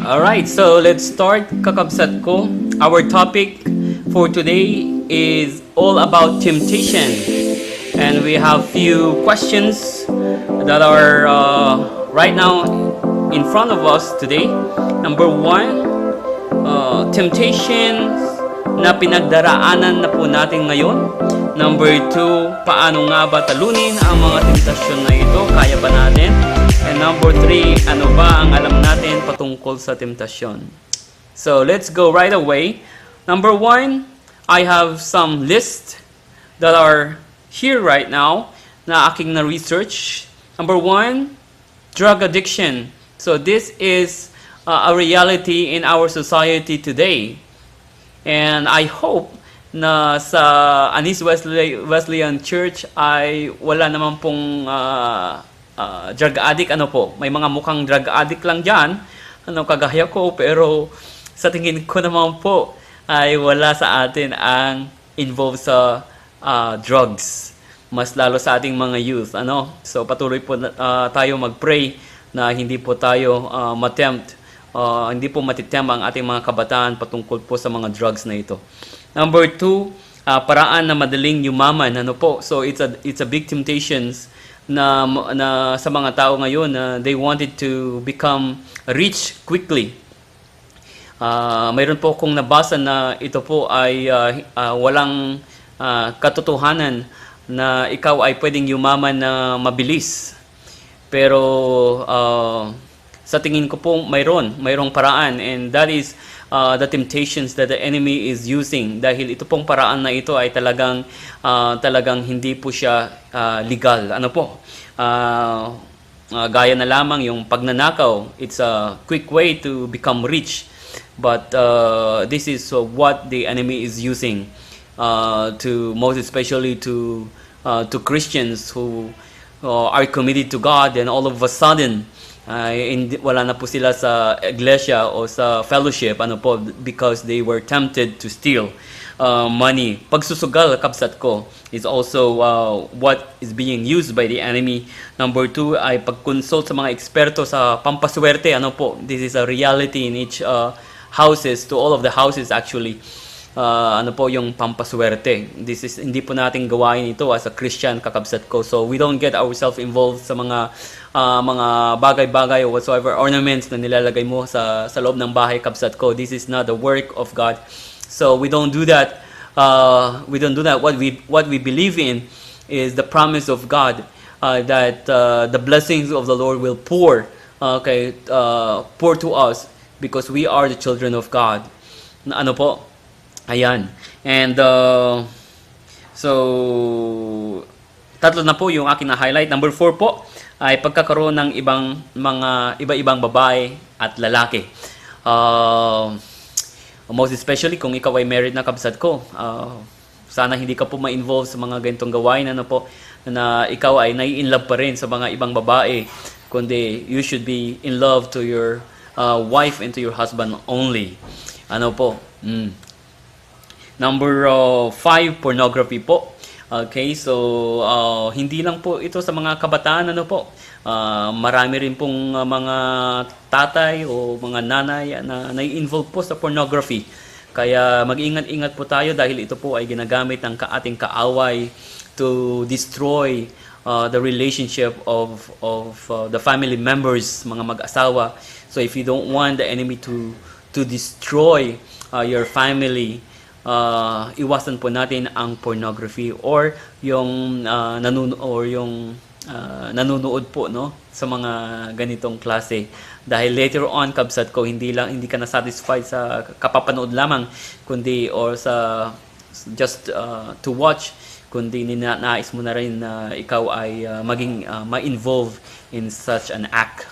Alright, so let's start, kakabsat ko. Our topic for today is all about temptation. And we have few questions that are right now in front of us today. Number one, temptations na pinagdaraanan na po natin ngayon. Number two, paano nga ba talunin ang mga temptasyon na ito? Kaya ba natin? And number three, ano ba ang alam natin patungkol sa temptasyon? So, let's go right away. Number one, I have some list that are here right now na aking na-research. Number one, drug addiction. So, this is a reality in our society today. And I hope na sa Anis Wesleyan Church ay wala naman pong drug addict. Ano po, may mga mukhang drug addict lang dyan, kagaya ko, pero sa tingin ko naman po ay wala sa atin ang involved sa drugs, mas lalo sa ating mga youth. So patuloy po tayo mag-pray na hindi po tayo matempt, hindi po matitempt ang ating mga kabataan patungkol po sa mga drugs na ito. Number two, paraan na madaling yumaman. So it's a big temptations na sa mga tao ngayon na they wanted to become rich quickly. Mayroon po akong nabasa na ito po ay walang katotohanan na ikaw ay pwedeng yumaman na mabilis. Pero sa tingin ko po mayroong paraan, and that is the temptations that the enemy is using, dahil ito pong paraan na ito ay talagang hindi po siya legal. Gaya na lamang yung pagnanakaw. It's a quick way to become rich, but this is what the enemy is using to most especially to Christians who are committed to God, and all of a sudden wala na po sila sa iglesia o sa fellowship because they were tempted to steal money. Pagsusugal, kabsat ko, is also what is being used by the enemy. Number two ay pagconsult sa mga eksperto sa pampaswerte. This is a reality in each houses, to all of the houses actually. Yung pampaswerte. This is hindi po nating gawain ito as a Christian, kakabsat ko. So we don't get ourselves involved sa mga bagay-bagay or whatsoever ornaments na nilalagay mo sa loob ng bahay, kabsat ko. This is not the work of God. So we don't do that. What we believe in is the promise of God, that the blessings of the Lord will pour to us because we are the children of God. Ayan. And so tatlo na po yung akin na highlight. Number 4 po ay pagkakaroon ng iba-ibang babae at lalaki. Most especially kung ikaw ay married na, kabsat ko, sana hindi ka po ma-involve sa mga ganitong gawain na ikaw ay nai-inlove pa rin sa mga ibang babae, kundi you should be in love to your wife and to your husband only. Number 5, pornography po. Okay, so hindi lang po ito sa mga kabataan, marami rin pong mga tatay o mga nanay na nai-involve po sa pornography. Kaya mag-ingat-ingat po tayo, dahil ito po ay ginagamit ng ating kaaway to destroy the relationship of the family members, mga mag-asawa. So if you don't want the enemy to destroy your family, iwasan po natin ang pornography or yung nanonood po sa mga ganitong klase, dahil later on, kabsat ko, hindi ka na satisfied sa kapapanood lamang, kundi or sa just to watch, kundi ninanais mo na rin na ikaw ay maging ma-involve in such an act.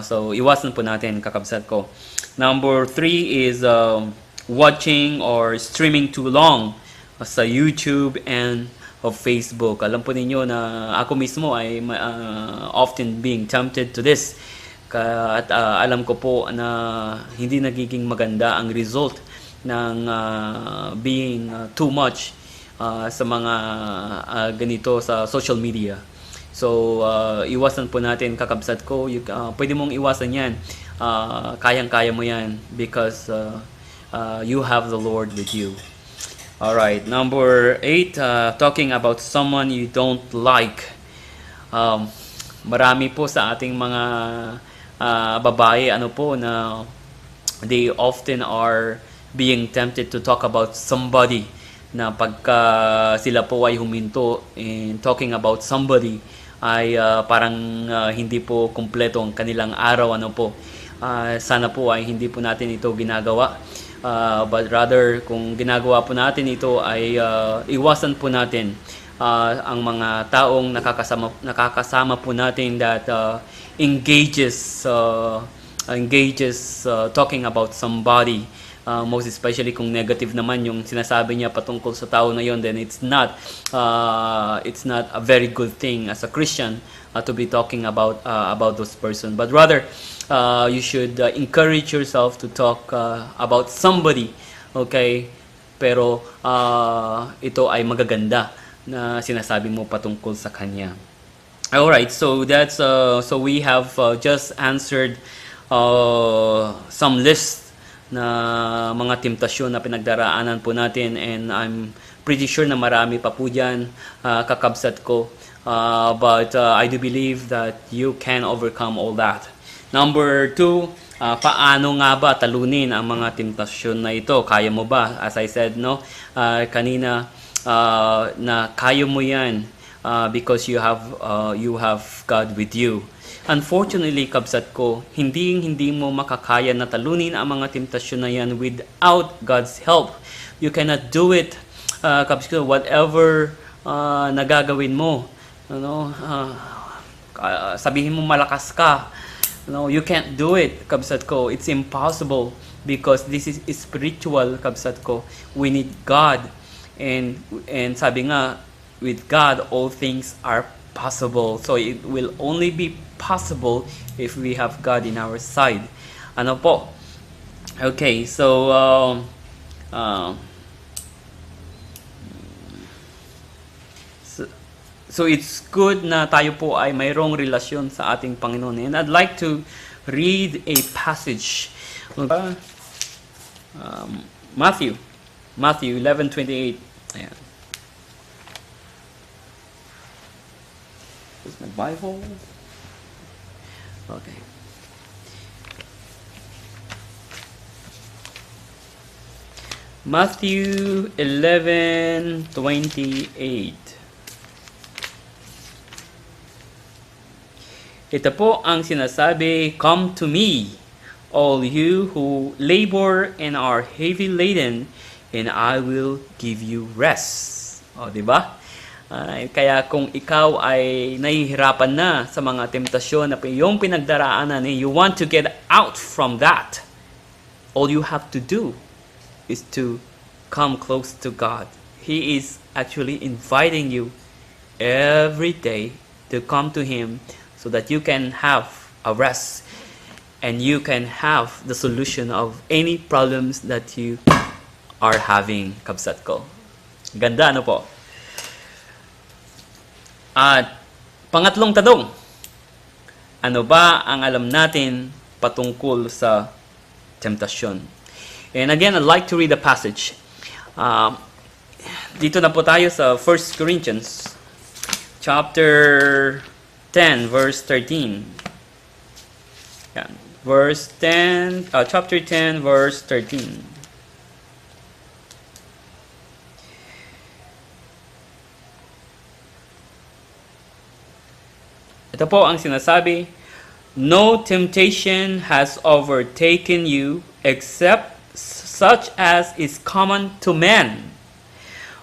So iwasan po natin, kakabsat ko. Number 3 is watching or streaming too long sa YouTube and of Facebook. Alam po ninyo na ako mismo ay often being tempted to this. At alam ko po na hindi nagiging maganda ang result ng being too much sa mga ganito sa social media. So, iwasan po natin, kakabsat ko. Pwede mong iwasan yan. Kayang-kaya mo yan because you have the Lord with you. Alright, number 8, talking about someone you don't like. Marami po sa ating mga babae, na they often are being tempted to talk about somebody na pagka sila po ay huminto in talking about somebody ay parang hindi po kumpleto ang kanilang araw, sana po ay hindi po natin ito ginagawa, but rather kung ginagawa po natin ito ay iwasan po natin ang mga taong nakakasama po natin that engages talking about somebody. Most especially kung negative naman yung sinasabi niya patungkol sa tao na yon, then it's not a very good thing as a Christian to be talking about those person, but rather you should encourage yourself to talk about somebody, okay, pero ito ay magaganda na sinasabi mo patungkol sa kanya. Alright, so that's so we have just answered some list na mga temptasyon na pinagdaraanan po natin, and I'm pretty sure na marami pa po dyan, kakabsat ko, but I do believe that you can overcome all that. Number 2, paano nga ba talunin ang mga temptasyon na ito? Kaya mo ba? As I said kanina, na kaya mo yan because you have God with you. Unfortunately, kabsat ko, hindi mo makakaya na talunin ang mga temptasyon na yan without God's help. You cannot do it, kabsat ko, whatever nagagawin mo. Sabihin mo malakas ka. You can't do it, kabsat ko. It's impossible because this is spiritual, kabsat ko. We need God. And sabi nga, with God, all things are possible. So it will only be possible if we have God in our side. Ano po? Okay, so so it's good na tayo po ay mayroong relasyon sa ating Panginoon. And I'd like to read a passage. Matthew 11:28. Ayan. Is my Bible? Okay. Matthew 11:28. Ito po ang sinasabi, "Come to me, all you who labor and are heavy laden, and I will give you rest." O, di ba? Kaya kung ikaw ay nahihirapan na sa mga temptasyon na iyong pinagdaraanan, you want to get out from that, all you have to do is to come close to God. He is actually inviting you every day to come to Him so that you can have a rest and you can have the solution of any problems that you are having, kabsat ko. Ganda, ano po? At pangatlong tanong, ano ba ang alam natin patungkol sa temptasyon? And again, I'd like to read a passage. Dito na po tayo sa 1 Corinthians chapter 10, verse 13. Yan. Chapter 10, verse 13. Ito po ang sinasabi, "No temptation has overtaken you except such as is common to men.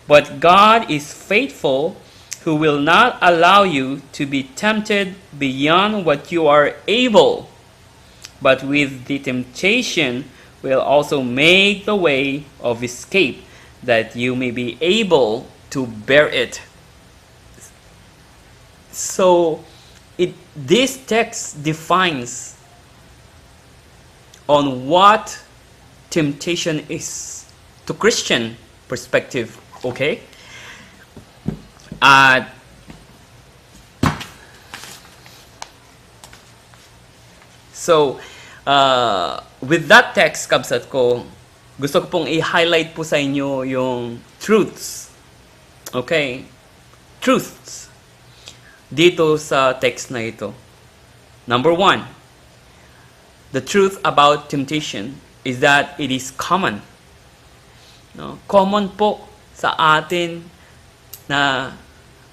But God is faithful, who will not allow you to be tempted beyond what you are able, but with the temptation will also make the way of escape, that you may be able to bear it." So, this text defines on what temptation is to Christian perspective, okay? At So, with that text, kabsat ko, gusto ko pong i-highlight po sa inyo yung truths. Okay? Truths. Dito sa text na ito. Number 1, the truth about temptation is that it is common. No? Common po sa atin na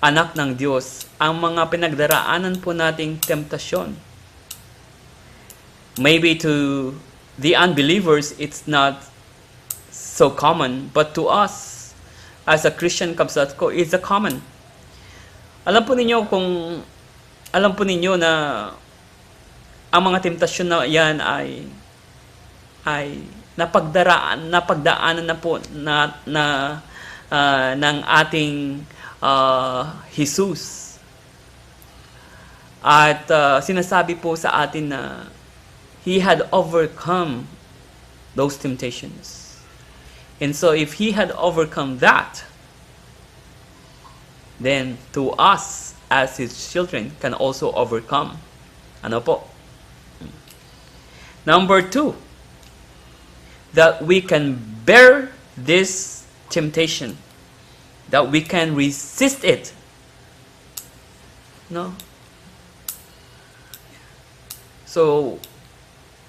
anak ng Diyos ang mga pinagdaraanan po nating temptasyon. Maybe to the unbelievers, it's not so common, but to us, as a Christian, kabsat ko, it's a common. Alam po ninyo na ang mga temptasyon na yan ay napagdaanan na po ng ating Jesus. At sinasabi po sa atin na He had overcome those temptations. And so if He had overcome that, then to us as His children can also overcome. Ano po? Number 2, that we can bear this temptation, that we can resist it. No? So,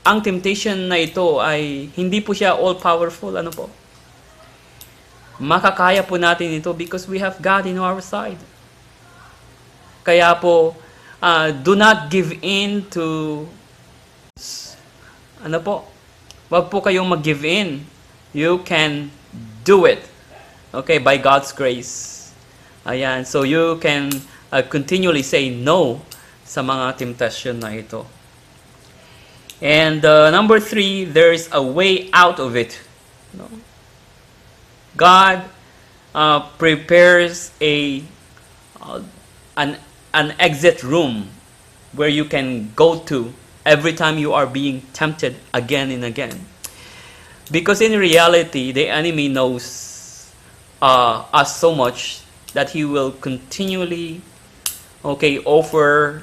ang temptation na ito ay hindi po siya all-powerful. Ano po? Makakaya po natin ito because we have God in our side. Kaya po, do not give in to, ano po? Wag po kayong mag-give in. You can do it. Okay, by God's grace. Ayan, so you can continually say no sa mga temptation na ito. And number 3, there is a way out of it. No? God prepares an exit room where you can go to every time you are being tempted again and again. Because in reality, the enemy knows us so much that he will continually offer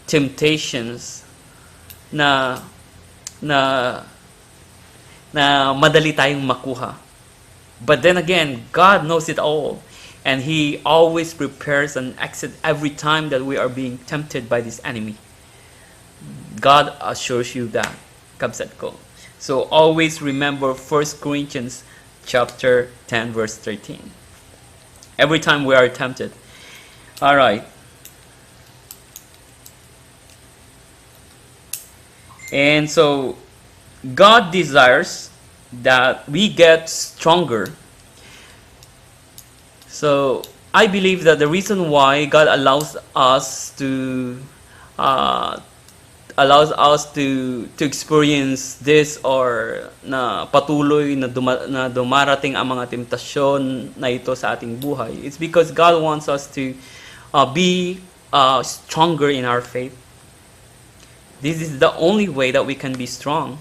temptations na madali tayong makuha. But then again, God knows it all. And He always prepares an exit every time that we are being tempted by this enemy. God assures you that. Kabsat ko. So always remember 1 Corinthians chapter 10 verse 13. Every time we are tempted. All right. And so God desires that we get stronger. So I believe that the reason why God allows us to experience this, or na patuloy na dumarating ang mga temptasyon na ito sa ating buhay, it's because God wants us to be stronger in our faith. This is the only way that we can be strong.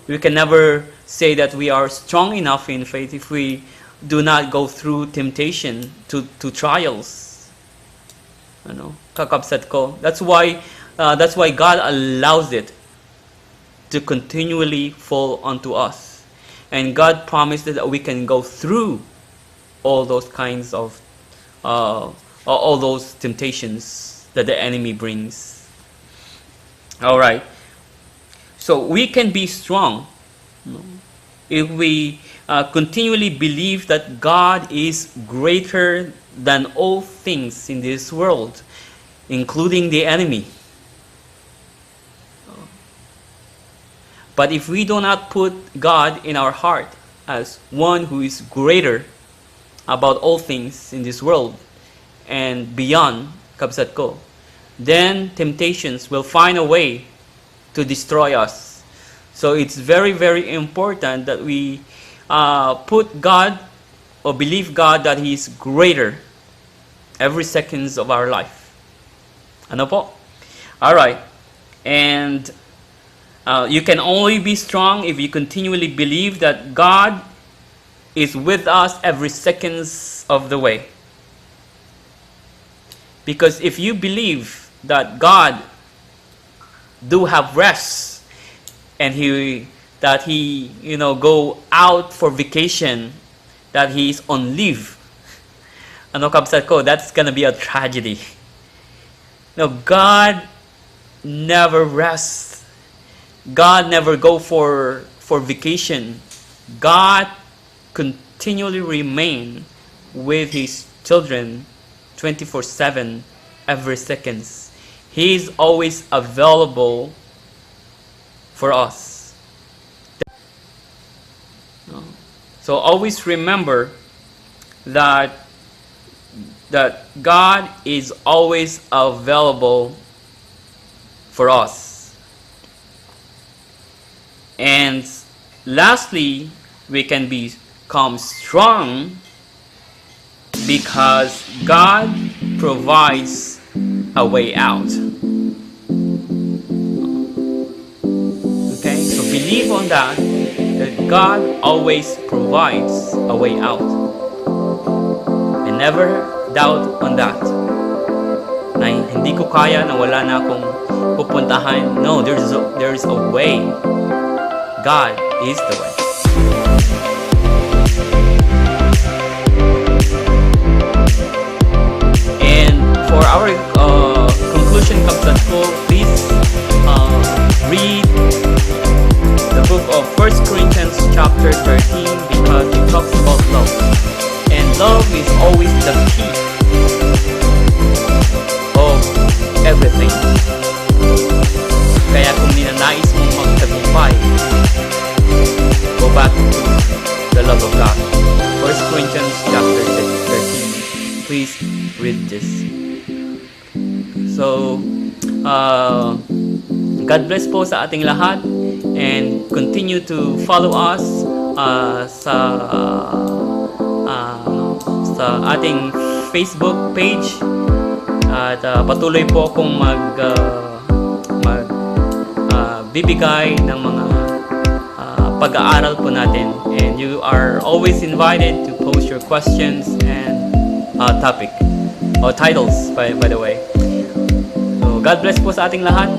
We can never say that we are strong enough in faith if we do not go through temptation, to trials. Ano? Kakabsat ko. That's why God allows it to continually fall onto us. And God promised that we can go through all those kinds of all those temptations that the enemy brings. All right. So we can be strong if we continually believe that God is greater than all things in this world, including the enemy. But if we do not put God in our heart as one who is greater about all things in this world and beyond, kabsat ko, then temptations will find a way to destroy us. So it's very, very important that we put God, or believe God that He is greater every seconds of our life. Ano po? Alright. And you can only be strong if you continually believe that God is with us every seconds of the way. Because if you believe that God do have rest, and that he go out for vacation, that he is on leave, ano kabsat ko, that's gonna be a tragedy. No, God never rests. God never go for vacation. God continually remain with his children 24/7, every seconds. He is always available for us. So always remember that God is always available for us. And lastly, we can become strong because God provides a way out. Okay, so believe on that God always provides a way out. And never doubt on that. Na hindi ko kaya, na wala na akong pupuntahan. No, there is a way. God is the way. And for our conclusion, Kapsat ko, please read the book of 1 Corinthians chapter 13 because it talks about love. And love is always the key of everything. Kaya kung ninanais mong magtagumpay, go back to the love of God. 1 Corinthians chapter 13. Please read this. So, God bless po sa ating lahat, and continue to follow us sa ating Facebook page, at patuloy po akong bibigay ng mga pag-aaral po natin, and you are always invited to post your questions and topic or titles by the way. So God bless po sa ating lahat.